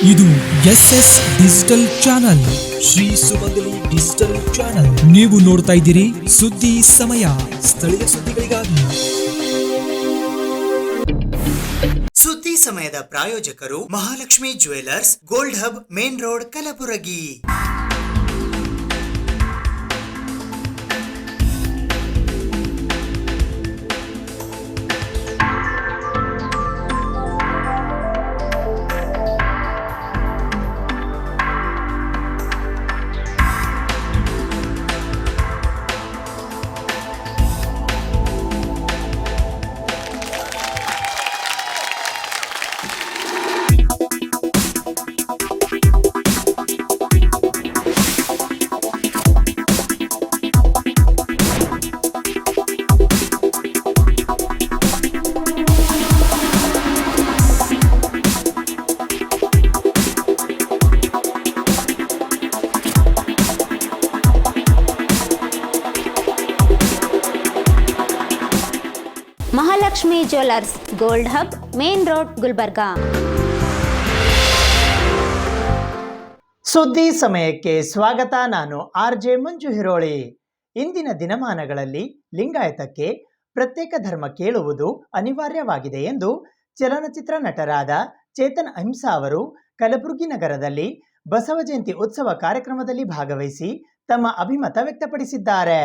ಇದು SS digital channel, Shri ಸುಮಂಗಲಿ digital channel. ನೀವು ನೋಡ್ತಾ ಇದ್ದೀರಿ ಸುದ್ದಿ ಸಮಯ, ಸ್ಥಳೀಯ ಸುದ್ದಿಗಳಿಗಾಗಿ. ಸುದ್ದಿ ಸಮಯದ ಪ್ರಾಯೋಜಕರು Mahalakshmi jewellers, gold hub, main road, Kalaburagi. Mahalakshmi jewellers, gold hub, main road, Gulbarga. ಸುದ್ದಿ ಸಮಯಕ್ಕೆ ಸ್ವಾಗತ. ನಾನು RJ ಮಂಜು ಹಿರೋಳಿ. ಇಂದಿನ ದಿನಮಾನಗಳಲ್ಲಿ ಲಿಂಗಾಯತಕ್ಕೆ ಪ್ರತ್ಯೇಕ ಧರ್ಮ ಕೇಳುವುದು ಅನಿವಾರ್ಯವಾಗಿದೆ ಎಂದು ಚಲನಚಿತ್ರ ನಟರಾದ ಚೇತನ್ ಅಹಿಂಸಾ ಅವರು ಕಲಬುರಗಿ ನಗರದಲ್ಲಿ ಬಸವ ಜಯಂತಿ ಉತ್ಸವ ಕಾರ್ಯಕ್ರಮದಲ್ಲಿ ಭಾಗವಹಿಸಿ ತಮ್ಮ ಅಭಿಮತ ವ್ಯಕ್ತಪಡಿಸಿದ್ದಾರೆ.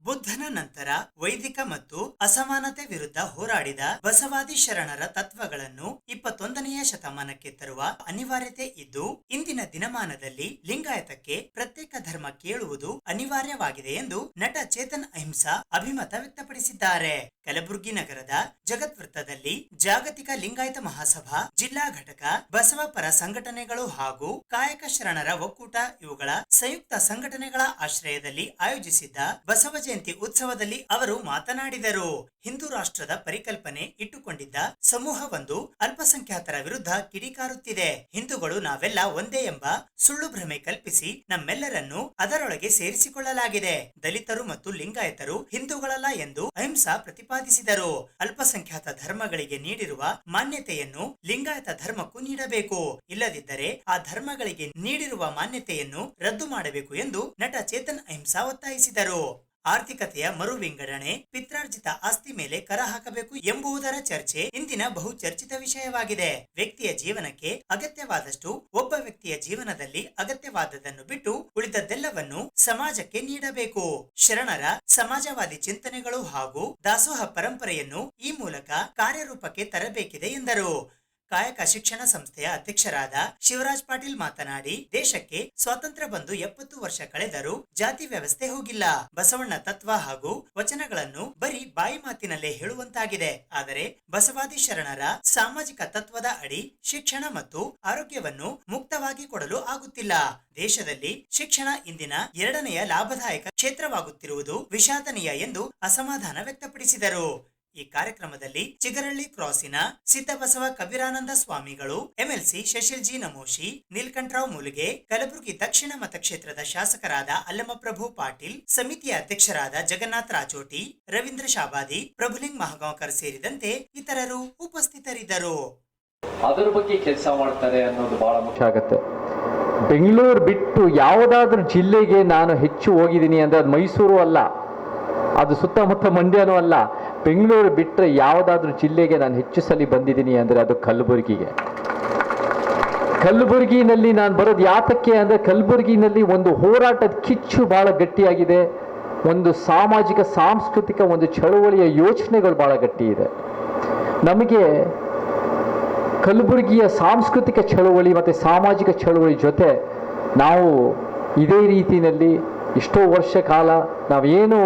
ಬುದ್ಧನ ನಂತರ ವೈದಿಕ ಮತ್ತು ಅಸಮಾನತೆ ವಿರುದ್ಧ ಹೋರಾಡಿದ ಬಸವಾದಿ ಶರಣರ ತತ್ವಗಳನ್ನು 21ನೇ ಶತಮಾನಕ್ಕೆ ತರುವ ಅನಿವಾರ್ಯತೆ ಇದ್ದು, ಇಂದಿನ ದಿನಮಾನದಲ್ಲಿ ಲಿಂಗಾಯತಕ್ಕೆ ಪ್ರತ್ಯೇಕ ಧರ್ಮ ಕೇಳುವುದು ಅನಿವಾರ್ಯವಾಗಿದೆ ಎಂದು ನಟ ಚೇತನ್ ಅಹಿಂಸಾ ಅಭಿಮತ ವ್ಯಕ್ತಪಡಿಸಿದ್ದಾರೆ. ಕಲಬುರಗಿ ನಗರದ ಜಗತ್ ವೃತ್ತದಲ್ಲಿ ಜಾಗತಿಕ ಲಿಂಗಾಯತ ಮಹಾಸಭಾ ಜಿಲ್ಲಾ ಘಟಕ, ಬಸವ ಪರ ಸಂಘಟನೆಗಳು ಹಾಗೂ ಕಾಯಕ ಶರಣರ ಒಕ್ಕೂಟ ಇವುಗಳ ಸಂಯುಕ್ತ ಸಂಘಟನೆಗಳ ಆಶ್ರಯದಲ್ಲಿ ಆಯೋಜಿಸಿದ್ದ ಬಸವ ಜಯಂತಿ ಉತ್ಸವದಲ್ಲಿ ಅವರು ಮಾತನಾಡಿದರು. ಹಿಂದೂ ರಾಷ್ಟ್ರದ ಪರಿಕಲ್ಪನೆ ಇಟ್ಟುಕೊಂಡಿದ್ದ ಸಮೂಹವೊಂದು ಅಲ್ಪಸಂಖ್ಯಾತರ ವಿರುದ್ಧ ಕಿಡಿಕಾರುತ್ತಿದೆ. ಹಿಂದೂಗಳು ನಾವೆಲ್ಲ ಒಂದೇ ಎಂಬ ಸುಳ್ಳು ಭ್ರಮೆ ಕಲ್ಪಿಸಿ ನಮ್ಮೆಲ್ಲರನ್ನು ಅದರೊಳಗೆ ಸೇರಿಸಿಕೊಳ್ಳಲಾಗಿದೆ. ದಲಿತರು ಮತ್ತು ಲಿಂಗಾಯತರು ಹಿಂದೂಗಳಲ್ಲ ಎಂದು ಅಹಿಂಸಾ ಪ್ರತಿಪಾದಿಸಿದರು. ಅಲ್ಪಸಂಖ್ಯಾತ ಧರ್ಮಗಳಿಗೆ ನೀಡಿರುವ ಮಾನ್ಯತೆಯನ್ನು ಲಿಂಗಾಯತ ಧರ್ಮಕ್ಕೂ ನೀಡಬೇಕು, ಇಲ್ಲದಿದ್ದರೆ ಆ ಧರ್ಮಗಳಿಗೆ ನೀಡಿರುವ ಮಾನ್ಯತೆಯನ್ನು ರದ್ದು ಮಾಡಬೇಕು ಎಂದು ನಟ ಚೇತನ್ ಅಹಿಂಸಾ ಒತ್ತಾಯಿಸಿದರು. ಆರ್ಥಿಕತೆಯ ಮರು ವಿಂಗಡಣೆ, ಪಿತ್ರಾರ್ಜಿತ ಆಸ್ತಿ ಮೇಲೆ ಕರ ಹಾಕಬೇಕು ಎಂಬುದರ ಚರ್ಚೆ ಇಂದಿನ ಬಹು ಚರ್ಚಿತ ವಿಷಯವಾಗಿದೆ. ವ್ಯಕ್ತಿಯ ಜೀವನಕ್ಕೆ ಅಗತ್ಯವಾದಷ್ಟು ಒಬ್ಬ ವ್ಯಕ್ತಿಯ ಜೀವನದಲ್ಲಿ ಅಗತ್ಯವಾದದನ್ನು ಬಿಟ್ಟು ಉಳಿದದ್ದೆಲ್ಲವನ್ನು ಸಮಾಜಕ್ಕೆ ನೀಡಬೇಕು. ಶರಣರ ಸಮಾಜವಾದಿ ಚಿಂತನೆಗಳು ಹಾಗೂ ದಾಸೋಹ ಪರಂಪರೆಯನ್ನು ಈ ಮೂಲಕ ಕಾರ್ಯರೂಪಕ್ಕೆ ತರಬೇಕಿದೆ ಎಂದರು. ಕಾಯಕ ಶಿಕ್ಷಣ ಸಂಸ್ಥೆಯ ಅಧ್ಯಕ್ಷರಾದ ಶಿವರಾಜ್ ಪಾಟೀಲ್ ಮಾತನಾಡಿ, ದೇಶಕ್ಕೆ ಸ್ವಾತಂತ್ರ್ಯ ಬಂದು 70 ವರ್ಷ ಕಳೆದರೂ ಜಾತಿ ವ್ಯವಸ್ಥೆ ಹೋಗಿಲ್ಲ. ಬಸವಣ್ಣ ತತ್ವ ಹಾಗೂ ವಚನಗಳನ್ನು ಬರೀ ಬಾಯಿ ಮಾತಿನಲ್ಲೇ ಹೇಳುವಂತಾಗಿದೆ. ಆದರೆ ಬಸವಾದಿ ಶರಣರ ಸಾಮಾಜಿಕ ತತ್ವದ ಅಡಿ ಶಿಕ್ಷಣ ಮತ್ತು ಆರೋಗ್ಯವನ್ನು ಮುಕ್ತವಾಗಿ ಕೊಡಲು ಆಗುತ್ತಿಲ್ಲ. ದೇಶದಲ್ಲಿ ಶಿಕ್ಷಣ ಇಂದಿನ 2ನೆಯ ಲಾಭದಾಯಕ ಕ್ಷೇತ್ರವಾಗುತ್ತಿರುವುದು ವಿಷಾದನೀಯ ಎಂದು ಅಸಮಾಧಾನ ವ್ಯಕ್ತಪಡಿಸಿದರು. ಈ ಕಾರ್ಯಕ್ರಮದಲ್ಲಿ ಚಿಗರಳ್ಳಿ ಕ್ರಾಸಿನ ಸಿದ್ದಬಸವ ಕಬೀರಾನಂದ ಸ್ವಾಮಿಗಳು, MLC ಶಶಿಲ್ಜಿ ನಮೋಶಿ, ನೀಲಕಂಠರಾವ್ ಮುಲುಗೆ, ಕಲಬುರಗಿ ದಕ್ಷಿಣ ಮತಕ್ಷೇತ್ರದ ಶಾಸಕರಾದ ಅಲ್ಲಮಪ್ರಭು ಪಾಟೀಲ್, ಸಮಿತಿಯ ಅಧ್ಯಕ್ಷರಾದ ಜಗನ್ನಾಥ್ ರಾಚೋಟಿ, ರವೀಂದ್ರ ಶಾಬಾದಿ, ಪ್ರಭುಲಿಂಗ್ ಮಹಗಾಂವ್ಕರ್ ಸೇರಿದಂತೆ ಇತರರು ಉಪಸ್ಥಿತರಿದ್ದರು. ಅದರ ಬಗ್ಗೆ ಕೆಲಸ ಮಾಡ್ತಾರೆ ಅನ್ನೋದು ಬಹಳ ಮುಖ್ಯ ಆಗುತ್ತೆ. ಬೆಂಗಳೂರು ಬಿಟ್ಟು ಯಾವುದಾದ್ರೂ ಜಿಲ್ಲೆಗೆ ನಾನು ಹೆಚ್ಚು ಹೋಗಿದ್ದೀನಿ ಅಂದ್ರೆ ಅದು ಮೈಸೂರು ಅಲ್ಲ, ಅದು ಸುತ್ತಮುತ್ತ ಮಂಡ್ಯನೂ ಅಲ್ಲ. ಬೆಂಗಳೂರು ಬಿಟ್ಟರೆ ಯಾವುದಾದ್ರೂ ಜಿಲ್ಲೆಗೆ ನಾನು ಹೆಚ್ಚು ಸಲ ಬಂದಿದ್ದೀನಿ ಅಂದರೆ ಅದು ಕಲಬುರಗಿಗೆ. ಕಲಬುರಗಿನಲ್ಲಿ ನಾನು ಬರೋದು ಯಾತಕ್ಕೆ ಅಂದರೆ, ಕಲಬುರಗಿನಲ್ಲಿ ಒಂದು ಹೋರಾಟದ ಕಿಚ್ಚು ಭಾಳ ಗಟ್ಟಿಯಾಗಿದೆ. ಒಂದು ಸಾಮಾಜಿಕ ಸಾಂಸ್ಕೃತಿಕ ಒಂದು ಚಳುವಳಿಯ ಯೋಚನೆಗಳು ಭಾಳ ಗಟ್ಟಿ ಇದೆ. ನಮಗೆ ಕಲಬುರಗಿಯ ಸಾಂಸ್ಕೃತಿಕ ಚಳುವಳಿ ಮತ್ತು ಸಾಮಾಜಿಕ ಚಳುವಳಿ ಜೊತೆ ನಾವು ಇದೇ ರೀತಿಯಲ್ಲಿ ಇಷ್ಟೋ ವರ್ಷ ಕಾಲ ನಾವೇನು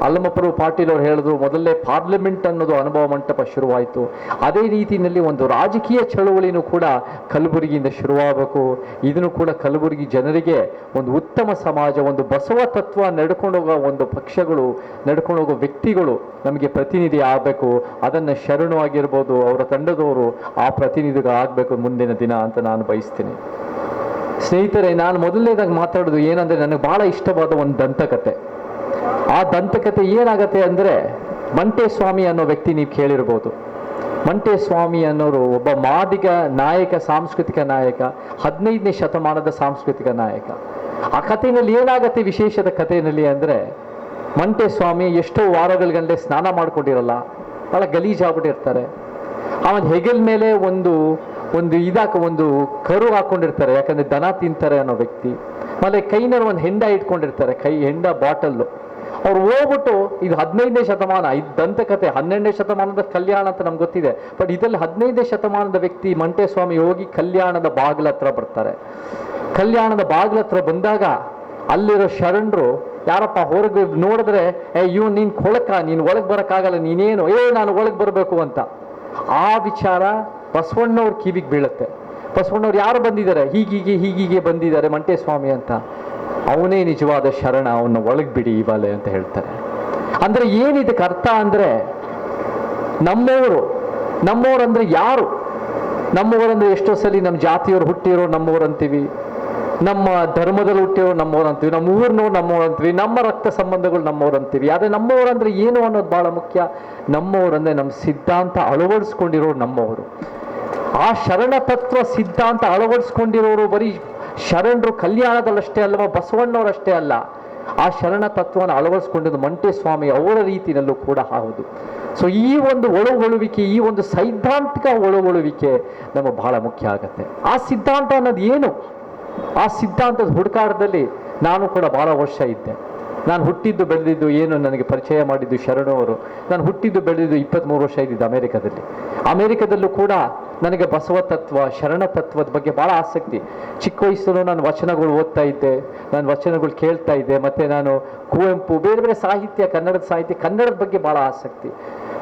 ಅಲ್ಲಮಪ್ರಭು ಪಾಟೀಲ್ ಅವರು ಹೇಳಿದ್ರು, ಮೊದಲೇ ಪಾರ್ಲಿಮೆಂಟ್ ಅನ್ನೋದು ಅನುಭವ ಮಂಟಪ ಶುರುವಾಯಿತು. ಅದೇ ರೀತಿಯಲ್ಲಿ ಒಂದು ರಾಜಕೀಯ ಚಳುವಳಿನೂ ಕೂಡ ಕಲಬುರಗಿಯಿಂದ ಶುರುವಾಗಬೇಕು. ಇದನ್ನು ಕೂಡ ಕಲಬುರಗಿ ಜನರಿಗೆ ಒಂದು ಉತ್ತಮ ಸಮಾಜ, ಒಂದು ಬಸವ ತತ್ವ ನಡ್ಕೊಂಡೋಗೋ ಒಂದು ಪಕ್ಷಗಳು, ನಡ್ಕೊಂಡೋಗೋ ವ್ಯಕ್ತಿಗಳು ನಮಗೆ ಪ್ರತಿನಿಧಿ ಆಗಬೇಕು. ಅದನ್ನು ಶರಣು ಆಗಿರ್ಬೋದು, ಅವರ ತಂಡದವರು ಆ ಪ್ರತಿನಿಧಿಗಳಾಗಬೇಕು ಮುಂದಿನ ದಿನ ಅಂತ ನಾನು ಬಯಸ್ತೀನಿ. ಸ್ನೇಹಿತರೆ, ನಾನು ಮೊದಲನೇದಾಗಿ ಮಾತಾಡೋದು ಏನಂದರೆ, ನನಗೆ ಭಾಳ ಇಷ್ಟವಾದ ಒಂದು ದಂತಕತೆ. ಆ ದಂತಕತೆ ಏನಾಗತ್ತೆ ಅಂದರೆ, ಮಂಟೇಸ್ವಾಮಿ ಅನ್ನೋ ವ್ಯಕ್ತಿ ನೀವು ಕೇಳಿರ್ಬೋದು. ಮಂಟೇಸ್ವಾಮಿ ಅನ್ನೋರು ಒಬ್ಬ ಮಾದಿಗ ನಾಯಕ, ಸಾಂಸ್ಕೃತಿಕ ನಾಯಕ, 15ನೇ ಶತಮಾನದ ಸಾಂಸ್ಕೃತಿಕ ನಾಯಕ. ಆ ಕಥೆಯಲ್ಲಿ ಏನಾಗತ್ತೆ ವಿಶೇಷದ ಕಥೆಯಲ್ಲಿ ಅಂದರೆ, ಮಂಟೇಸ್ವಾಮಿ ಎಷ್ಟೋ ವಾರಗಳ ಸ್ನಾನ ಮಾಡ್ಕೊಂಡಿರಲ್ಲ, ಭಾಳ ಗಲೀಜಾಗ್ಬಿಟ್ಟಿರ್ತಾರೆ. ಅವನ ಹೆಗಲ್ ಮೇಲೆ ಒಂದು ಕರು ಹಾಕೊಂಡಿರ್ತಾರೆ, ಯಾಕಂದ್ರೆ ದನ ತಿಂತಾರೆ ಅನ್ನೋ ವ್ಯಕ್ತಿ. ಆಮೇಲೆ ಕೈನಲ್ಲಿ ಒಂದು ಹೆಂಡ ಇಟ್ಕೊಂಡಿರ್ತಾರೆ, ಹೆಂಡ ಬಾಟಲ್ಲು. ಅವ್ರು ಹೋಗ್ಬಿಟ್ಟು, ಇದು 15ನೇ ಶತಮಾನ, ಇದು ದಂತಕಥೆ, 12ನೇ ಶತಮಾನದ ಕಲ್ಯಾಣ ಅಂತ ನಮ್ಗೆ ಗೊತ್ತಿದೆ. ಬಟ್ ಇದರಲ್ಲಿ 15ನೇ ಶತಮಾನದ ವ್ಯಕ್ತಿ ಮಂಟೇಸ್ವಾಮಿ ಹೋಗಿ ಕಲ್ಯಾಣದ ಬಾಗಿಲ ಹತ್ರ ಬರ್ತಾರೆ. ಕಲ್ಯಾಣದ ಬಾಗಿಲ ಹತ್ರ ಬಂದಾಗ ಅಲ್ಲಿರೋ ಶರಣರು ಯಾರಪ್ಪ ಹೊರಗೆ ನೋಡಿದ್ರೆ, ನೀನ್ ಕೊಳಕ, ನೀನು ಒಳಗೆ ಬರೋಕ್ಕಾಗಲ್ಲ, ನೀನೇನು, ನಾನು ಒಳಗೆ ಬರಬೇಕು ಅಂತ. ಆ ವಿಚಾರ ಬಸವಣ್ಣವ್ರ ಕಿವಿಗೆ ಬೀಳುತ್ತೆ. ಬಸವಣ್ಣವ್ರು ಯಾರು ಬಂದಿದ್ದಾರೆ, ಹೀಗೀಗೆ ಬಂದಿದ್ದಾರೆ ಮಂಟೇಸ್ವಾಮಿ ಅಂತ. ಅವನೇ ನಿಜವಾದ ಶರಣ, ಅವನ್ನ ಒಳಗೆ ಬಿಡಿ ಇವಾಲೆ ಅಂತ ಹೇಳ್ತಾರೆ. ಅಂದ್ರೆ ಏನಿದಕ್ಕೆ ಅರ್ಥ ಅಂದ್ರೆ, ನಮ್ಮವರು ಅಂದ್ರೆ ಯಾರು? ನಮ್ಮವರಂದ್ರೆ ಎಷ್ಟೋ ಸಲ ನಮ್ಮ ಜಾತಿಯವರು ಹುಟ್ಟಿರೋ ನಮ್ಮವ್ರು ಅಂತೀವಿ, ನಮ್ಮ ಧರ್ಮದಲ್ಲಿ ಹುಟ್ಟಿರೋ ನಮ್ಮವ್ರು ಅಂತೀವಿ, ನಮ್ಮ ಊರಿನವ್ರು ನಮ್ಮವ್ರು ಅಂತೀವಿ, ನಮ್ಮ ರಕ್ತ ಸಂಬಂಧಗಳು ನಮ್ಮವ್ರು ಅಂತೀವಿ. ಆದರೆ ನಮ್ಮವರಂದ್ರೆ ಏನು ಅನ್ನೋದು ಬಹಳ ಮುಖ್ಯ. ನಮ್ಮವರಂದ್ರೆ ನಮ್ಮ ಸಿದ್ಧಾಂತ ಅಳವಡಿಸ್ಕೊಂಡಿರೋ ನಮ್ಮವರು. ಆ ಶರಣ ತತ್ವ ಸಿದ್ಧಾಂತ ಅಳವಡಿಸ್ಕೊಂಡಿರೋರು ಬರೀ ಶರಣರು ಕಲ್ಯಾಣದಲ್ಲಷ್ಟೇ ಅಲ್ಲವ, ಬಸವಣ್ಣವರಷ್ಟೇ ಅಲ್ಲ. ಆ ಶರಣ ತತ್ವನ ಅಳವಡಿಸ್ಕೊಂಡಿದ್ದು ಮಂಟೇಸ್ವಾಮಿ ಅವರ ರೀತಿಯಲ್ಲೂ ಕೂಡ ಹೌದು. ಸೊ ಈ ಒಂದು ಒಳಗೊಳ್ಳುವಿಕೆ, ಈ ಒಂದು ಸೈದ್ಧಾಂತಿಕ ಒಳಗೊಳ್ಳುವಿಕೆ ನಮಗೆ ಬಹಳ ಮುಖ್ಯ ಆಗತ್ತೆ. ಆ ಸಿದ್ಧಾಂತ ಅನ್ನೋದು ಏನು? ಆ ಸಿದ್ಧಾಂತದ ಹುಡುಕಾಟದಲ್ಲಿ ನಾನು ಕೂಡ ಬಹಳ ವರ್ಷ ಇದ್ದೆ. ನಾನು ಹುಟ್ಟಿದ್ದು ಬೆಳೆದಿದ್ದು ಏನು ನನಗೆ ಪರಿಚಯ ಮಾಡಿದ್ದು ಶರಣು ಅವರು. ನಾನು ಹುಟ್ಟಿದ್ದು ಬೆಳೆದಿದ್ದು 23 ವರ್ಷ ಇದ್ದಿದ್ದು ಅಮೆರಿಕದಲ್ಲೂ ಕೂಡ ನನಗೆ ಬಸವ ತತ್ವ, ಶರಣ ತತ್ವದ ಬಗ್ಗೆ ಭಾಳ ಆಸಕ್ತಿ. ಚಿಕ್ಕ ವಯಸ್ಸಲ್ಲೂ ನಾನು ವಚನಗಳು ಓದ್ತಾ ಇದ್ದೆ, ನಾನು ವಚನಗಳು ಕೇಳ್ತಾ ಇದ್ದೆ. ಮತ್ತು ನಾನು ಕುವೆಂಪು, ಬೇರೆ ಬೇರೆ ಸಾಹಿತ್ಯ, ಕನ್ನಡದ ಬಗ್ಗೆ ಭಾಳ ಆಸಕ್ತಿ.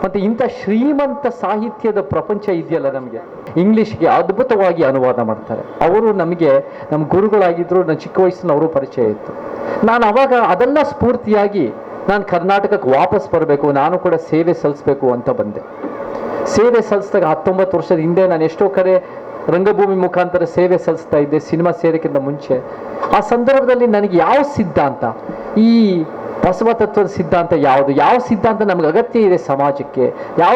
ಮತ್ತು ಇಂಥ ಶ್ರೀಮಂತ ಸಾಹಿತ್ಯದ ಪ್ರಪಂಚ ಇದೆಯಲ್ಲ ನಮಗೆ, ಇಂಗ್ಲೀಷ್ಗೆ ಅದ್ಭುತವಾಗಿ ಅನುವಾದ ಮಾಡ್ತಾರೆ. ಅವರು ನಮಗೆ ನಮ್ಮ ಗುರುಗಳಾಗಿದ್ದರು. ನನ್ನ ಚಿಕ್ಕ ವಯಸ್ಸಿನ ಅವರು ಪರಿಚಯ ಇತ್ತು. ನಾನು ಅವಾಗ ಅದೆಲ್ಲ ಸ್ಫೂರ್ತಿಯಾಗಿ ನಾನು ಕರ್ನಾಟಕಕ್ಕೆ ವಾಪಸ್ ಬರಬೇಕು, ನಾನು ಕೂಡ ಸೇವೆ ಸಲ್ಲಿಸಬೇಕು ಅಂತ ಬಂದೆ. ಸೇವೆ ಸಲ್ಲಿಸಿದಾಗ 19 ವರ್ಷದ ಹಿಂದೆ ನಾನು ಎಷ್ಟೋ ಕಡೆ ರಂಗಭೂಮಿ ಮುಖಾಂತರ ಸೇವೆ ಸಲ್ಲಿಸ್ತಾ ಇದ್ದೆ, ಸಿನಿಮಾ ಸೇರಿಕ್ಕಿಂತ ಮುಂಚೆ. ಆ ಸಂದರ್ಭದಲ್ಲಿ ನನಗೆ ಯಾವ ಸಿದ್ಧಾಂತ, ಈ ಬಸವ ತತ್ವದ ಸಿದ್ಧಾಂತ ಯಾವ ಸಿದ್ಧಾಂತ ನಮಗೆ ಅಗತ್ಯ ಇದೆ ಸಮಾಜಕ್ಕೆ, ಯಾವ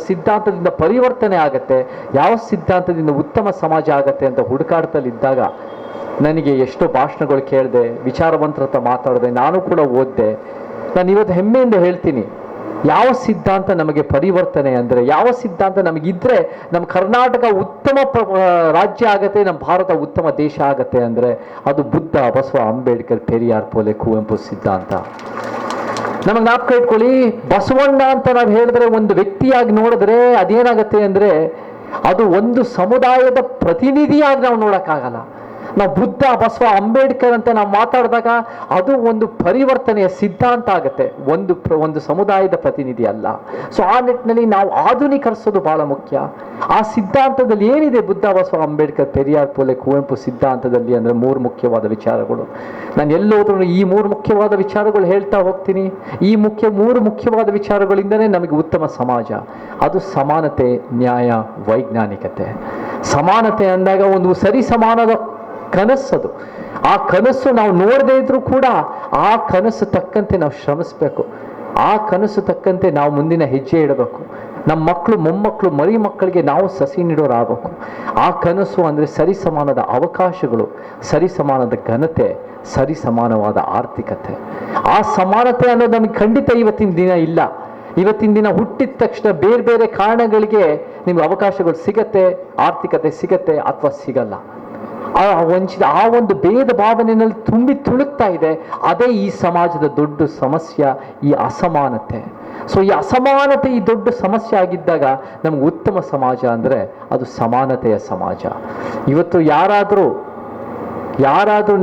ಸಿದ್ಧಾಂತದಿಂದ ಪರಿವರ್ತನೆ ಆಗತ್ತೆ, ಯಾವ ಸಿದ್ಧಾಂತದಿಂದ ಉತ್ತಮ ಸಮಾಜ ಆಗತ್ತೆ ಅಂತ ಹುಡುಕಾಟದಲ್ಲಿದ್ದಾಗ ನನಗೆ ಎಷ್ಟೋ ಭಾಷಣಗಳು ಕೇಳಿದೆ, ವಿಚಾರವಂತರ ಹತ್ರ ಮಾತಾಡಿದೆ, ನಾನು ಕೂಡ ಓದಿದೆ. ನಾನು ಇವತ್ತು ಹೆಮ್ಮೆಯಿಂದ ಹೇಳ್ತೀನಿ, ಯಾವ ಸಿದ್ಧಾಂತ ನಮಗೆ ಪರಿವರ್ತನೆ ಅಂದರೆ, ಯಾವ ಸಿದ್ಧಾಂತ ನಮಗಿದ್ರೆ ನಮ್ಮ ಕರ್ನಾಟಕ ಉತ್ತಮ ರಾಜ್ಯ ಆಗತ್ತೆ, ನಮ್ಮ ಭಾರತ ಉತ್ತಮ ದೇಶ ಆಗತ್ತೆ ಅಂದರೆ ಅದು ಬುದ್ಧ, ಬಸವ, ಅಂಬೇಡ್ಕರ್, ಪೆರಿಯಾರ್, ಪೋಲೆ, ಕುವೆಂಪು ಸಿದ್ಧಾಂತ. ನಮಗೆ ಜ್ಞಾಪಕ ಇಟ್ಕೊಳ್ಳಿ, ಬಸವಣ್ಣ ಅಂತ ನಾವು ಹೇಳಿದ್ರೆ, ಒಂದು ವ್ಯಕ್ತಿಯಾಗಿ ನೋಡಿದ್ರೆ ಅದೇನಾಗತ್ತೆ ಅಂದರೆ ಅದು ಒಂದು ಸಮುದಾಯದ ಪ್ರತಿನಿಧಿಯಾಗಿ ನಾವು ನೋಡೋಕ್ಕಾಗಲ್ಲ. ನಾವು ಬುದ್ಧ, ಬಸವ, ಅಂಬೇಡ್ಕರ್ ಅಂತ ನಾವು ಮಾತಾಡಿದಾಗ ಅದು ಒಂದು ಪರಿವರ್ತನೆಯ ಸಿದ್ಧಾಂತ ಆಗುತ್ತೆ, ಒಂದು ಸಮುದಾಯದ ಪ್ರತಿನಿಧಿ ಅಲ್ಲ. ಸೊ ಆ ನಿಟ್ಟಿನಲ್ಲಿ ನಾವು ಆಧುನೀಕರಿಸೋದು ಬಹಳ ಮುಖ್ಯ. ಆ ಸಿದ್ಧಾಂತದಲ್ಲಿ ಏನಿದೆ ಬುದ್ಧ, ಬಸವ, ಅಂಬೇಡ್ಕರ್, ಪೆರಿಯಾರ್, ಪೋಲೆ, ಕುವೆಂಪು ಸಿದ್ಧಾಂತದಲ್ಲಿ ಅಂದರೆ 3 ಮುಖ್ಯವಾದ ವಿಚಾರಗಳು. ನಾನು ಎಲ್ಲೋದ್ರೂ ಈ 3 ಮುಖ್ಯವಾದ ವಿಚಾರಗಳು ಹೇಳ್ತಾ ಹೋಗ್ತೀನಿ. ಈ 3 ಮುಖ್ಯವಾದ ವಿಚಾರಗಳಿಂದನೇ ನಮಗೆ ಉತ್ತಮ ಸಮಾಜ. ಅದು ಸಮಾನತೆ, ನ್ಯಾಯ, ವೈಜ್ಞಾನಿಕತೆ. ಸಮಾನತೆ ಅಂದಾಗ ಒಂದು ಸರಿ ಸಮಾನದ ಕನಸದು. ಆ ಕನಸು ನಾವು ನೋಡದೇ ಇದ್ರೂ ಕೂಡ ಆ ಕನಸು ತಕ್ಕಂತೆ ನಾವು ಶ್ರಮಿಸ್ಬೇಕು. ಆ ಕನಸು ತಕ್ಕಂತೆ ನಾವು ಮುಂದಿನ ಹೆಜ್ಜೆ ಇಡಬೇಕು. ನಮ್ಮ ಮಕ್ಕಳು, ಮೊಮ್ಮಕ್ಕಳು, ಮರಿ ಮಕ್ಕಳಿಗೆ ನಾವು ಸಸಿ ನೀಡೋರಾಗಬೇಕು. ಆ ಕನಸು ಅಂದರೆ ಸರಿ ಸಮಾನದ ಅವಕಾಶಗಳು, ಸರಿ ಸಮಾನದ ಘನತೆ, ಸರಿ ಸಮಾನವಾದ ಆರ್ಥಿಕತೆ. ಆ ಸಮಾನತೆ ಅನ್ನೋದು ನಮಗೆ ಖಂಡಿತ ಇವತ್ತಿನ ದಿನ ಇಲ್ಲ. ಇವತ್ತಿನ ದಿನ ಹುಟ್ಟಿದ ತಕ್ಷಣ ಬೇರೆ ಬೇರೆ ಕಾರಣಗಳಿಗೆ ನಿಮ್ಗೆ ಅವಕಾಶಗಳು ಸಿಗತ್ತೆ, ಆರ್ಥಿಕತೆ ಸಿಗತ್ತೆ ಅಥವಾ ಸಿಗಲ್ಲ. ಆ ಒಂದು ಭೇದ ಭಾವನೆಯಲ್ಲಿ ತುಂಬಿ ತುಳುಕ್ತಾ ಇದೆ. ಅದೇ ಈ ಸಮಾಜದ ದೊಡ್ಡ ಸಮಸ್ಯೆ, ಈ ಅಸಮಾನತೆ. ಸೊ ಈ ಅಸಮಾನತೆ ಈ ದೊಡ್ಡ ಸಮಸ್ಯೆ ಆಗಿದ್ದಾಗ ನಮ್ಗೆ ಉತ್ತಮ ಸಮಾಜ ಅಂದರೆ ಅದು ಸಮಾನತೆಯ ಸಮಾಜ. ಇವತ್ತು ಯಾರಾದರೂ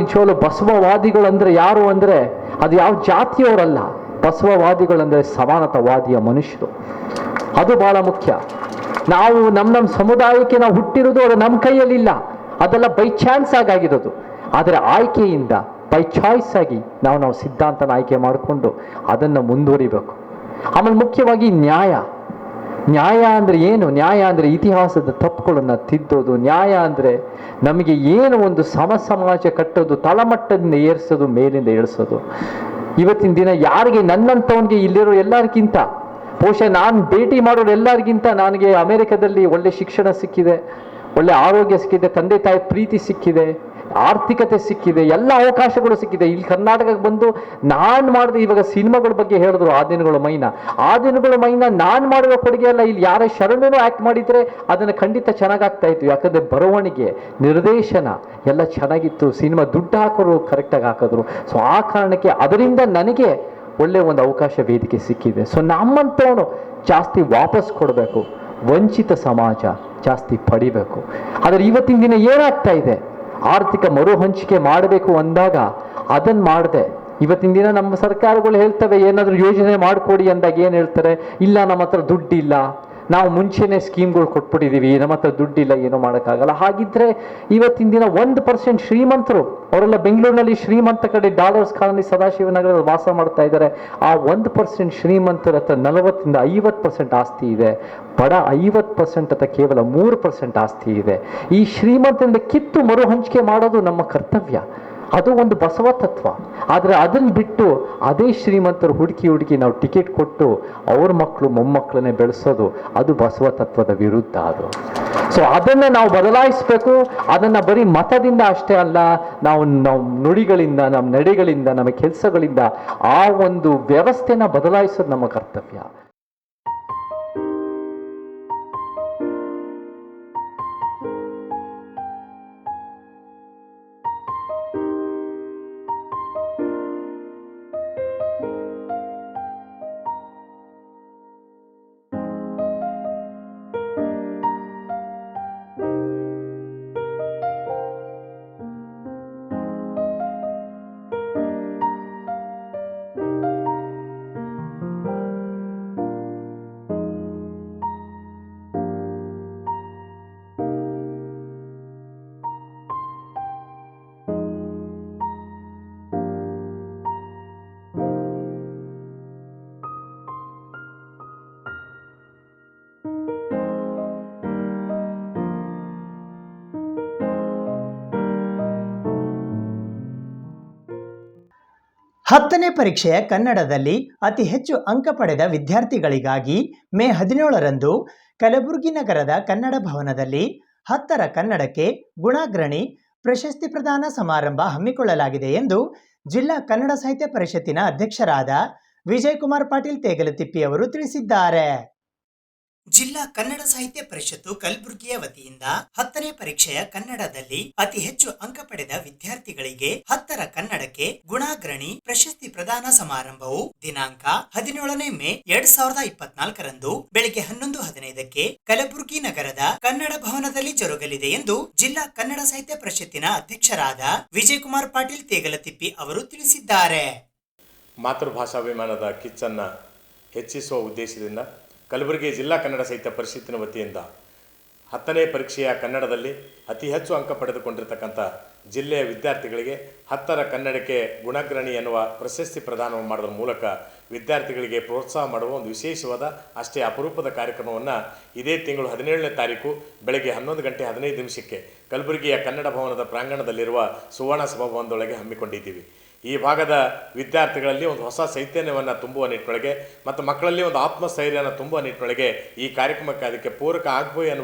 ನಿಜವಾಗ್ಲೂ ಬಸವವಾದಿಗಳು ಅಂದರೆ ಯಾರು ಅಂದರೆ ಅದು ಯಾವ ಜಾತಿಯವರಲ್ಲ. ಬಸವವಾದಿಗಳಂದರೆ ಸಮಾನತಾವಾದಿಯ ಮನುಷ್ಯರು. ಅದು ಬಹಳ ಮುಖ್ಯ. ನಾವು ನಮ್ಮ ಸಮುದಾಯಕ್ಕೆ ನಾವು ಹುಟ್ಟಿರೋದು ಅದು ನಮ್ಮ ಕೈಯಲ್ಲಿಲ್ಲ, ಅದೆಲ್ಲ ಬೈ ಚಾನ್ಸ್ ಆಗಿರೋದು. ಆದರೆ ಆಯ್ಕೆಯಿಂದ, ಬೈ ಚಾಯ್ಸ್ ಆಗಿ ನಾವು ಸಿದ್ಧಾಂತನ ಆಯ್ಕೆ ಮಾಡಿಕೊಂಡು ಅದನ್ನು ಮುಂದುವರಿಬೇಕು. ಆಮೇಲೆ ಮುಖ್ಯವಾಗಿ ನ್ಯಾಯ ಅಂದರೆ ಏನು? ನ್ಯಾಯ ಅಂದರೆ ಇತಿಹಾಸದ ತಪ್ಪುಗಳನ್ನು ತಿದ್ದೋದು. ನ್ಯಾಯ ಅಂದರೆ ನಮಗೆ ಏನು ಒಂದು ಸಮಾಜ ಕಟ್ಟೋದು, ತಳಮಟ್ಟದಿಂದ ಏರಿಸೋದು, ಮೇಲಿಂದ ಇಳಿಸೋದು. ಇವತ್ತಿನ ದಿನ ಯಾರಿಗೆ, ನನ್ನಂಥವನಿಗೆ, ಇಲ್ಲಿರೋ ಎಲ್ಲರಿಗಿಂತ ಬಹುಶಃ ನಾನು ಭೇಟಿ ಮಾಡೋರು ಎಲ್ಲರಿಗಿಂತ ನನಗೆ ಅಮೆರಿಕದಲ್ಲಿ ಒಳ್ಳೆ ಶಿಕ್ಷಣ ಸಿಕ್ಕಿದೆ, ಒಳ್ಳೆ ಆರೋಗ್ಯ ಸಿಕ್ಕಿದೆ, ತಂದೆ ತಾಯಿ ಪ್ರೀತಿ ಸಿಕ್ಕಿದೆ, ಆರ್ಥಿಕತೆ ಸಿಕ್ಕಿದೆ, ಎಲ್ಲ ಅವಕಾಶಗಳು ಸಿಕ್ಕಿದೆ. ಇಲ್ಲಿ ಕರ್ನಾಟಕಕ್ಕೆ ಬಂದು ನಾನು ಮಾಡಿದ, ಇವಾಗ ಸಿನಿಮಾಗಳ ಬಗ್ಗೆ ಹೇಳಿದ್ರು ಆ ದಿನಗಳ ಮೈನ ನಾನು ಮಾಡಿರೋ ಕೊಡುಗೆ ಅಲ್ಲ. ಇಲ್ಲಿ ಯಾರೇ ಶರಣನು ಆಕ್ಟ್ ಮಾಡಿದ್ರೆ ಅದನ್ನು ಖಂಡಿತ ಚೆನ್ನಾಗಾಗ್ತಾ ಇತ್ತು. ಯಾಕಂದ್ರೆ ಬರವಣಿಗೆ, ನಿರ್ದೇಶನ ಎಲ್ಲ ಚೆನ್ನಾಗಿತ್ತು. ಸಿನಿಮಾ ದುಡ್ಡು ಹಾಕೋರು ಕರೆಕ್ಟಾಗಿ ಹಾಕಿದ್ರು. ಸೊ ಆ ಕಾರಣಕ್ಕೆ ಅದರಿಂದ ನನಗೆ ಒಳ್ಳೆ ಒಂದು ಅವಕಾಶ ವೇದಿಕೆ ಸಿಕ್ಕಿದೆ. ಸೊ ನಮ್ಮಂಥವನು ಜಾಸ್ತಿ ವಾಪಸ್ ಕೊಡಬೇಕು, ವಂಚಿತ ಸಮಾಜ ಜಾಸ್ತಿ ಪಡಿಬೇಕು. ಆದರೆ ಇವತ್ತಿನ ದಿನ ಏನಾಗ್ತಾ ಇದೆ, ಆರ್ಥಿಕ ಮರು ಹಂಚಿಕೆ ಮಾಡಬೇಕು ಅಂದಾಗ ಅದನ್ನು ಮಾಡದೆ ಇವತ್ತಿನ ದಿನ ನಮ್ಮ ಸರ್ಕಾರಗಳು ಹೇಳ್ತವೆ ಏನಾದರೂ ಯೋಜನೆ ಮಾಡಿಕೊಡಿ ಅಂದಾಗ ಏನು ಹೇಳ್ತಾರೆ, ಇಲ್ಲ ನಮ್ಮ ಹತ್ರ ದುಡ್ಡಿಲ್ಲ, ನಾವು ಮುಂಚೆನೇ ಸ್ಕೀಮ್ಗಳು ಕೊಟ್ಬಿಟ್ಟಿದ್ದೀವಿ, ನಮ್ಮ ಹತ್ರ ದುಡ್ಡಿಲ್ಲ, ಏನೂ ಮಾಡೋಕ್ಕಾಗಲ್ಲ. ಹಾಗಿದ್ರೆ ಇವತ್ತಿನ ದಿನ 1% ಶ್ರೀಮಂತರು, ಅವರೆಲ್ಲ ಬೆಂಗಳೂರಿನಲ್ಲಿ ಶ್ರೀಮಂತ ಕಡೆ ಡಾಲರ್ಸ್ ಕಾಲನಿ ಸದಾಶಿವನಗರದಲ್ಲಿ ವಾಸ ಮಾಡ್ತಾ ಇದ್ದಾರೆ. ಆ 1% ಶ್ರೀಮಂತರ ಹತ್ರ 40% 50% ಆಸ್ತಿ ಇದೆ. ಬಡ 50% ಹತ್ರ ಕೇವಲ 3% ಆಸ್ತಿ ಇದೆ. ಈ ಶ್ರೀಮಂತರಿಂದ ಕಿತ್ತು ಮರು ಹಂಚಿಕೆ ಮಾಡೋದು ನಮ್ಮ ಕರ್ತವ್ಯ. ಅದು ಒಂದು ಬಸವ ತತ್ವ. ಆದರೆ ಅದನ್ನು ಬಿಟ್ಟು ಅದೇ ಶ್ರೀಮಂತರು ಹುಡುಕಿ ನಾವು ಟಿಕೆಟ್ ಕೊಟ್ಟು ಅವ್ರ ಮಕ್ಕಳು ಮೊಮ್ಮಕ್ಕಳನ್ನೇ ಬೆಳೆಸೋದು, ಅದು ಬಸವ ತತ್ವದ ವಿರುದ್ಧ ಅದು. ಸೊ ಅದನ್ನು ನಾವು ಬದಲಾಯಿಸಬೇಕು. ಅದನ್ನು ಬರೀ ಮತದಿಂದ ಅಷ್ಟೇ ಅಲ್ಲ, ನಾವು ನುಡಿಗಳಿಂದ, ನಮ್ಮ ನಡೆಗಳಿಂದ, ನಮ್ಮ ಕೆಲಸಗಳಿಂದ ಆ ಒಂದು ವ್ಯವಸ್ಥೆನ ಬದಲಾಯಿಸೋದು ನಮ್ಮ ಕರ್ತವ್ಯ. ಹತ್ತನೇ ಪರೀಕ್ಷೆಯ ಕನ್ನಡದಲ್ಲಿ ಅತಿ ಹೆಚ್ಚು ಅಂಕ ಪಡೆದ ವಿದ್ಯಾರ್ಥಿಗಳಿಗಾಗಿ ಮೇ 17ರಂದು ಕಲಬುರಗಿ ನಗರದ ಕನ್ನಡ ಭವನದಲ್ಲಿ 10ರ ಕನ್ನಡಕ್ಕೆ ಗುಣಾಗ್ರಣಿ ಪ್ರಶಸ್ತಿ ಪ್ರದಾನ ಸಮಾರಂಭ ಹಮ್ಮಿಕೊಳ್ಳಲಾಗಿದೆ ಎಂದು ಜಿಲ್ಲಾ ಕನ್ನಡ ಸಾಹಿತ್ಯ ಪರಿಷತ್ತಿನ ಅಧ್ಯಕ್ಷರಾದ ವಿಜಯಕುಮಾರ್ ಪಾಟೀಲ್ ತೇಗಲತಿಪ್ಪಿ ಅವರು ತಿಳಿಸಿದ್ದಾರೆ. ಜಿಲ್ಲಾ ಕನ್ನಡ ಸಾಹಿತ್ಯ ಪರಿಷತ್ತು ಕಲಬುರಗಿಯ ವತಿಯಿಂದ 10ನೇ ಪರೀಕ್ಷೆಯ ಕನ್ನಡದಲ್ಲಿ ಅತಿ ಹೆಚ್ಚು ಅಂಕ ಪಡೆದ ವಿದ್ಯಾರ್ಥಿಗಳಿಗೆ 10ರ ಕನ್ನಡಕ್ಕೆ ಗುಣಾಗ್ರಣಿ ಪ್ರಶಸ್ತಿ ಪ್ರದಾನ ಸಮಾರಂಭವು ದಿನಾಂಕ 17ನೇ ಮೇ 2024ರಂದು ಬೆಳಿಗ್ಗೆ 11:15ಕ್ಕೆ ಕಲಬುರಗಿ ನಗರದ ಕನ್ನಡ ಭವನದಲ್ಲಿ ಜರುಗಲಿದೆ ಎಂದು ಜಿಲ್ಲಾ ಕನ್ನಡ ಸಾಹಿತ್ಯ ಪರಿಷತ್ತಿನ ಅಧ್ಯಕ್ಷರಾದ ವಿಜಯಕುಮಾರ್ ಪಾಟೀಲ್ ತೇಗಲತಿಪ್ಪಿ ಅವರು ತಿಳಿಸಿದ್ದಾರೆ. ಮಾತೃಭಾಷಾಭಿಮಾನದ ಕಿಚ್ಚನ್ನು ಹೆಚ್ಚಿಸುವ ಉದ್ದೇಶದಿಂದ ಕಲಬುರಗಿ ಜಿಲ್ಲಾ ಕನ್ನಡ ಸಾಹಿತ್ಯ ಪರಿಷತ್ತಿನ ವತಿಯಿಂದ 10ನೇ ಪರೀಕ್ಷೆಯ ಕನ್ನಡದಲ್ಲಿ ಅತಿ ಹೆಚ್ಚು ಅಂಕ ಪಡೆದುಕೊಂಡಿರ್ತಕ್ಕಂಥ ಜಿಲ್ಲೆಯ ವಿದ್ಯಾರ್ಥಿಗಳಿಗೆ 10ರ ಕನ್ನಡಕ್ಕೆ ಗುಣಾಗ್ರಣಿ ಎನ್ನುವ ಪ್ರಶಸ್ತಿ ಪ್ರದಾನ ಮಾಡೋದ್ರ ಮೂಲಕ ವಿದ್ಯಾರ್ಥಿಗಳಿಗೆ ಪ್ರೋತ್ಸಾಹ ಮಾಡುವ ಒಂದು ವಿಶೇಷವಾದ ಅಷ್ಟೇ ಅಪರೂಪದ ಕಾರ್ಯಕ್ರಮವನ್ನು ಇದೇ ತಿಂಗಳು 17ನೇ ತಾರೀಕು ಬೆಳಗ್ಗೆ 11:15 ಕಲಬುರಗಿಯ ಕನ್ನಡ ಭವನದ ಪ್ರಾಂಗಣದಲ್ಲಿರುವ ಸುವರ್ಣ ಸಭಾಭವನದೊಳಗೆ ಹಮ್ಮಿಕೊಂಡಿದ್ದೀವಿ. ಈ ಭಾಗದ ವಿದ್ಯಾರ್ಥಿಗಳಲ್ಲಿ ಒಂದು ಹೊಸ ಚೈತನ್ಯವನ್ನು ತುಂಬುವ ನಿಟ್ಟಿನೊಳಗೆ ಮತ್ತು ಮಕ್ಕಳಲ್ಲಿ ಒಂದು ಆತ್ಮಸ್ಥೈರ್ಯವನ್ನು ತುಂಬುವ ನಿಟ್ಟಿನೊಳಗೆ ಈ ಕಾರ್ಯಕ್ರಮಕ್ಕೆ ಅದಕ್ಕೆ ಪೂರಕ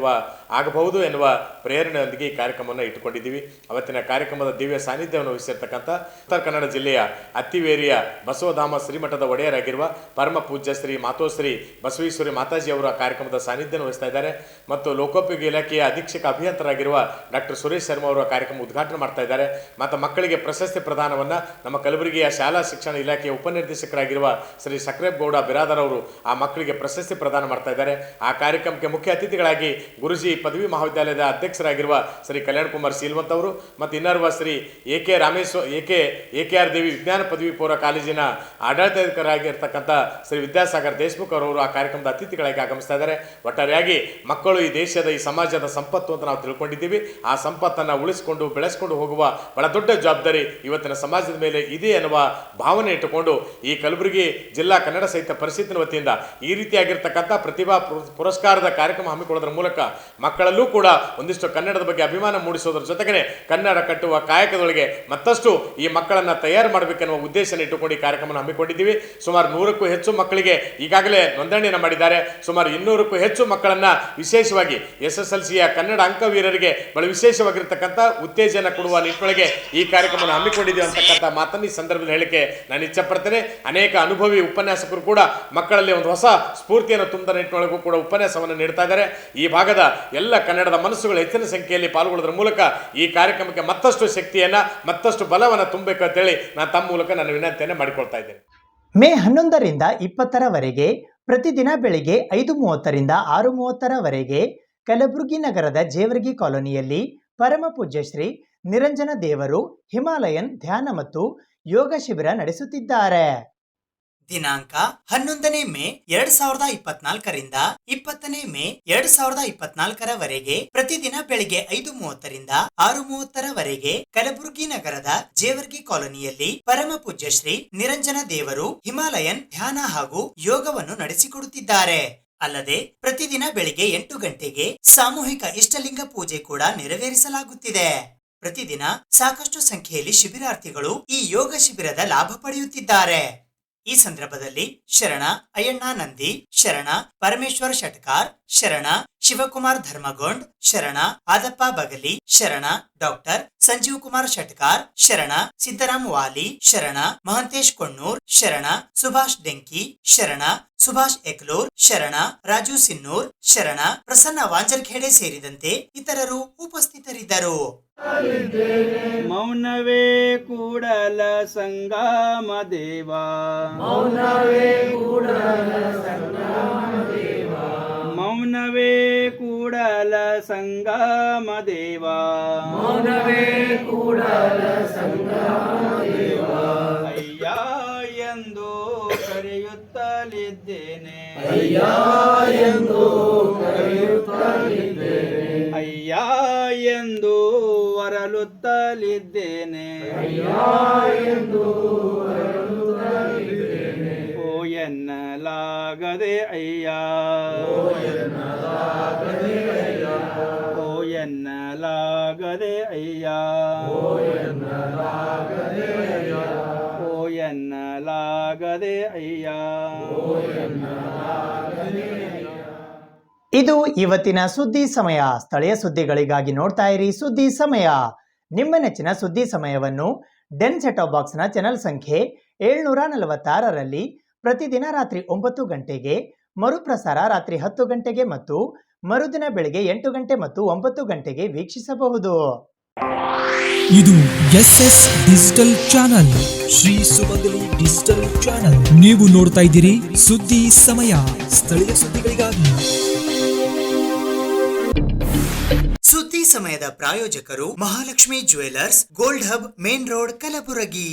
ಆಗಬಹುದು ಎನ್ನುವ ಪ್ರೇರಣೆಯೊಂದಿಗೆ ಈ ಕಾರ್ಯಕ್ರಮವನ್ನು ಇಟ್ಟುಕೊಂಡಿದ್ದೀವಿ. ಅವತ್ತಿನ ಕಾರ್ಯಕ್ರಮದ ದಿವ್ಯ ಸಾನ್ನಿಧ್ಯವನ್ನು ವಹಿಸಿರ್ತಕ್ಕಂಥ ಉತ್ತರ ಕನ್ನಡ ಜಿಲ್ಲೆಯ ಅತ್ತಿವೇರಿಯ ಬಸವಧಾಮ ಶ್ರೀಮಠದ ಒಡೆಯರಾಗಿರುವ ಪರಮ ಪೂಜ್ಯ ಶ್ರೀ ಮಾತೋಶ್ರೀ ಬಸವೇಶ್ವರಿ ಮಾತಾಜಿ ಅವರ ಕಾರ್ಯಕ್ರಮದ ಸಾನ್ನಿಧ್ಯವನ್ನು ವಹಿಸ್ತಾ ಇದ್ದಾರೆ ಮತ್ತು ಲೋಕೋಪಯೋಗಿ ಇಲಾಖೆಯ ಅಧೀಕ್ಷಕ ಅಭಿಯಂತರಾಗಿರುವ ಡಾಕ್ಟರ್ ಸುರೇಶ್ ಶರ್ಮಾ ಅವರ ಕಾರ್ಯಕ್ರಮ ಉದ್ಘಾಟನೆ ಮಾಡ್ತಾ ಇದ್ದಾರೆ. ಮತ್ತು ಮಕ್ಕಳಿಗೆ ಪ್ರಶಸ್ತಿ ಪ್ರದಾನವನ್ನು ನಮ್ಮ ಕಲಬುರಗಿಯ ಶಾಲಾ ಶಿಕ್ಷಣ ಇಲಾಖೆಯ ಉಪನಿರ್ದೇಶಕರಾಗಿರುವ ಶ್ರೀ ಸಕ್ರೇಗೌಡ ಬಿರಾದರ್ ಅವರು ಆ ಮಕ್ಕಳಿಗೆ ಪ್ರಶಸ್ತಿ ಪ್ರದಾನ ಮಾಡ್ತಾ ಇದ್ದಾರೆ. ಆ ಕಾರ್ಯಕ್ರಮಕ್ಕೆ ಮುಖ್ಯ ಅತಿಥಿಗಳಾಗಿ ಗುರುಜಿ ಪದವಿ ಮಹಾವಿದ್ಯಾಲಯದ ಅಧ್ಯಕ್ಷರಾಗಿರುವ ಶ್ರೀ ಕಲ್ಯಾಣ್ ಕುಮಾರ್ ಶೀಲ್ವಂತ್ ಅವರು ಮತ್ತು ಇನ್ನರ್ವ ಶ್ರೀ AKR ದೇವಿ ವಿಜ್ಞಾನ ಪದವಿ ಪೂರ್ವ ಕಾಲೇಜಿನ ಆಡಳಿತಾಧಿಕಾರಿಯಾಗಿರ್ತಕ್ಕಂಥ ಶ್ರೀ ವಿದ್ಯಾಸಾಗರ್ ದೇಶಮುಖ್ ಅವರು ಆ ಕಾರ್ಯಕ್ರಮದ ಅತಿಥಿಗಳಾಗಿ ಆಗಮಿಸ್ತಾ ಇದ್ದಾರೆ. ಒಟ್ಟಾರೆಯಾಗಿ ಮಕ್ಕಳು ಈ ದೇಶದ ಈ ಸಮಾಜದ ಸಂಪತ್ತು ಅಂತ ನಾವು ತಿಳ್ಕೊಂಡಿದ್ದೀವಿ. ಆ ಸಂಪತ್ತನ್ನು ಉಳಿಸಿಕೊಂಡು ಬೆಳೆಸ್ಕೊಂಡು ಹೋಗುವ ಬಹಳ ದೊಡ್ಡ ಜವಾಬ್ದಾರಿ ಇವತ್ತಿನ ಸಮಾಜದ ಮೇಲೆ ಇದೆ ಎನ್ನುವ ಭಾವನೆ ಇಟ್ಟುಕೊಂಡು ಈ ಕಲಬುರಗಿ ಜಿಲ್ಲಾ ಕನ್ನಡ ಸಾಹಿತ್ಯ ಪರಿಷತ್ತಿನ ವತಿಯಿಂದ ಈ ರೀತಿಯಾಗಿರ್ತಕ್ಕಂಥ ಪ್ರತಿಭಾ ಪುರಸ್ಕಾರದ ಕಾರ್ಯಕ್ರಮ ಹಮ್ಮಿಕೊಳ್ಳೋದ್ರ ಮೂಲಕ ಮಕ್ಕಳಲ್ಲೂ ಕೂಡ ಒಂದಿಷ್ಟು ಕನ್ನಡದ ಬಗ್ಗೆ ಅಭಿಮಾನ ಮೂಡಿಸೋದ್ರ ಜೊತೆಗೆ ಕನ್ನಡ ಕಟ್ಟುವ ಕಾಯಕದೊಳಗೆ ಮತ್ತಷ್ಟು ಈ ಮಕ್ಕಳನ್ನು ತಯಾರು ಮಾಡಬೇಕೆನ್ನುವ ಉದ್ದೇಶನ ಇಟ್ಟುಕೊಂಡು ಈ ಕಾರ್ಯಕ್ರಮವನ್ನು ಹಮ್ಮಿಕೊಂಡಿದ್ದೀವಿ. ಸುಮಾರು 100ಕ್ಕೂ ಹೆಚ್ಚು ಮಕ್ಕಳಿಗೆ ಈಗಾಗಲೇ ನೋಂದಣಿಯನ್ನು ಮಾಡಿದ್ದಾರೆ. ಸುಮಾರು 200ಕ್ಕೂ ಹೆಚ್ಚು ಮಕ್ಕಳನ್ನು ವಿಶೇಷವಾಗಿ SSLCಯ ಕನ್ನಡ ಅಂಕವೀರರಿಗೆ ಬಹಳ ವಿಶೇಷವಾಗಿರ್ತಕ್ಕಂಥ ಉತ್ತೇಜನ ಕೊಡುವ ನಿಟ್ಟಿನೊಳಗೆ ಈ ಕಾರ್ಯಕ್ರಮವನ್ನು ಹಮ್ಮಿಕೊಂಡಿದ್ದೀವಿ ಅಂತಕ್ಕಂಥ ಮಾತನ್ನು ಈ ಸಂದರ್ಭದಲ್ಲಿ ಹೇಳಿಕೆ ನಾನು ಇಚ್ಛಪಡ್ತೇನೆ. ಅನೇಕ ಅನುಭವಿ ಉಪನ್ಯಾಸಕರು ಕೂಡ ಮಕ್ಕಳಲ್ಲಿ ಒಂದು ಹೊಸ ಸ್ಫೂರ್ತಿಯನ್ನು ತುಂಬಿದ ನಿಟ್ಟಿನೊಳಗೂ ಕೂಡ ಉಪನ್ಯಾಸವನ್ನು ನೀಡ್ತಾ ಇದ್ದಾರೆ. ಈ ಭಾಗದ ಎಲ್ಲ ಕನ್ನಡದ ಮನಸ್ಸುಗಳು ಹೆಚ್ಚಿನ ಸಂಖ್ಯೆಯಲ್ಲಿ ಪಾಲ್ಗೊಳ್ಳೋದ್ರ ಮೂಲಕ ಈ ಕಾರ್ಯಕ್ರಮಕ್ಕೆ ಮತ್ತಷ್ಟು ಶಕ್ತಿಯನ್ನು ಮತ್ತಷ್ಟು ಬಲವನ್ನು ತುಂಬಬೇಕು ಅಂತೇಳಿ ನಾನು ತಮ್ಮ ಮೂಲಕ ನನ್ನ ವಿನಂತಿಯನ್ನು ಮಾಡಿಕೊಳ್ತಾ ಇದ್ದೇನೆ. ಮೇ 11ರಿಂದ 20ರವರೆಗೆ ಪ್ರತಿದಿನ ಬೆಳಿಗ್ಗೆ 5:30ರಿಂದ 6:30ರವರೆಗೆ ಕಲಬುರಗಿ ನಗರದ ಜೇವರ್ಗಿ ಕಾಲೋನಿಯಲ್ಲಿ ಪರಮ ಪೂಜ್ಯ ಶ್ರೀ ನಿರಂಜನ ದೇವರು ಹಿಮಾಲಯನ್ ಧ್ಯಾನ ಮತ್ತು ಯೋಗ ಶಿಬಿರ ನಡೆಸುತ್ತಿದ್ದಾರೆ. ದಿನಾಂಕ 11ನೇ ಮೇ 2024ರಿಂದ 20ನೇ ಮೇ 2024ರವರೆಗೆ ಪ್ರತಿದಿನ ಬೆಳಿಗ್ಗೆ 5:30ರಿಂದ 6:30ರವರೆಗೆ ಕಲಬುರಗಿ ನಗರದ ಜೇವರ್ಗಿ ಕಾಲೋನಿಯಲ್ಲಿ ಪರಮ ಪೂಜ್ಯ ಶ್ರೀ ನಿರಂಜನ ದೇವರು ಹಿಮಾಲಯನ್ ಧ್ಯಾನ ಹಾಗೂ ಯೋಗವನ್ನು ನಡೆಸಿಕೊಡುತ್ತಿದ್ದಾರೆ. ಅಲ್ಲದೆ ಪ್ರತಿದಿನ ಬೆಳಿಗ್ಗೆ 8 ಗಂಟೆಗೆ ಸಾಮೂಹಿಕ ಇಷ್ಟಲಿಂಗ ಪೂಜೆ ಕೂಡ ನೆರವೇರಿಸಲಾಗುತ್ತಿದೆ. ಪ್ರತಿದಿನ ಸಾಕಷ್ಟು ಸಂಖ್ಯೆಯಲ್ಲಿ ಶಿಬಿರಾರ್ಥಿಗಳು ಈ ಯೋಗ ಶಿಬಿರದ ಲಾಭ ಪಡೆಯುತ್ತಿದ್ದಾರೆ. ಈ ಸಂದರ್ಭದಲ್ಲಿ ಶರಣ ಅಯ್ಯಣ್ಣ ನಂದಿ, ಶರಣ ಪರಮೇಶ್ವರ್ ಶಟ್ಕಾರ್, ಶರಣ ಶಿವಕುಮಾರ್ ಧರ್ಮಗೊಂಡ್, ಶರಣ ಆದಪ್ಪ ಬಗಲಿ, ಶರಣ ಡಾಕ್ಟರ್ ಸಂಜೀವ್ ಕುಮಾರ್ ಶಟ್ಕಾರ್, ಶರಣ ಸಿದ್ದರಾಮ್ ವಾಲಿ, ಶರಣ ಮಹಂತೇಶ್ ಕೊಣ್ಣೂರ್, ಶರಣ ಸುಭಾಷ್ ಡೆಂಕಿ, ಶರಣ ಸುಭಾಷ್ ಎಕ್ಲೂರ್, ಶರಣ ರಾಜು ಸಿನ್ನೂರ್, ಶರಣ ಪ್ರಸನ್ನ ವಾಂಜರ್ಖೇಡೆ ಸೇರಿದಂತೆ ಇತರರು ಉಪಸ್ಥಿತರಿದ್ದರು. ಮೌನವೇ ಕೂಡಲ ಸಂಗಮ ದೇವ, ಮೌನವೇ ಕೂಡಲ ಸಂಗಮ ದೇವ, ಮೌನವೇ ಕೂಡಲ ಸಂಗಮ ದೇವ, ಮೌನವೇ ಕೂಡಲ ಸಂಗಮ ದೇವ. ಅಯ್ಯ ಎಂದು ಕರೆಯುತ್ತಲಿದ್ದೇನೆ, ಅಯ್ಯ ಎಂದು ಕರೆಯುತ್ತಲಿದ್ದೇನೆ, ಅಯ್ಯ ಎಂದು ವರಲುತ್ತಲಿದ್ದೇನೆ, ಅಯ್ಯ ಎಂದು ವರಲುತ್ತಲಿದ್ದೇನೆ. ಓ ಎನ್ನಲಾಗದೆ ಅಯ್ಯ, ಓ ಎನ್ನಲಾಗದೆ ಅಯ್ಯ, ಓ ಎನ್ನಲಾಗದೆ ಅಯ್ಯ, ಓ ಎನ್ನಲಾಗದೆ ಅಯ್ಯ, ಓ ಎನ್ನಲಾಗದೆ ಅಯ್ಯ, ಓ ಎನ್ನಲಾಗದೆ ಅಯ್ಯ. ಇದು ಇವತ್ತಿನ ಸುದ್ದಿ ಸಮಯ. ಸ್ಥಳೀಯ ಸುದ್ದಿಗಳಿಗಾಗಿ ನೋಡ್ತಾ ಇರಿ ಸುದ್ದಿ ಸಮಯ. ನಿಮ್ಮ ನೆಚ್ಚಿನ ಸುದ್ದಿ ಸಮಯವನ್ನು ಡೆನ್ ಸೆಟಾಪ್ ಬಾಕ್ಸ್ನ ಚಾನೆಲ್ ಸಂಖ್ಯೆ 746ರಲ್ಲಿ ಪ್ರತಿದಿನ ರಾತ್ರಿ 9 ಗಂಟೆಗೆ, ಮರುಪ್ರಸಾರ ರಾತ್ರಿ 10 ಗಂಟೆಗೆ ಮತ್ತು ಮರುದಿನ ಬೆಳಗ್ಗೆ 8 ಗಂಟೆ ಮತ್ತು 9 ಗಂಟೆಗೆ ವೀಕ್ಷಿಸಬಹುದು. ಇದು SS ಡಿಜಿಟಲ್ ಚಾನಲ್, ಶ್ರೀ ಸುಮಂಗಲಿ ಡಿಜಿಟಲ್ ಚಾನಲ್. ನೀವು ನೋಡ್ತಾ ಇದ್ದೀರಿ ಸುದ್ದಿ ಸಮಯ, ಸ್ಥಳೀಯ ಸುದ್ದಿಗಳಿಗಾಗಿ. ಸುದ್ದಿ ಸಮಯದ ಪ್ರಾಯೋಜಕರು Mahalakshmi jewellers, gold hub, main road, Kalaburagi.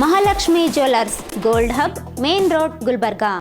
Mahalakshmi jewellers, gold hub, main road, Gulbarga.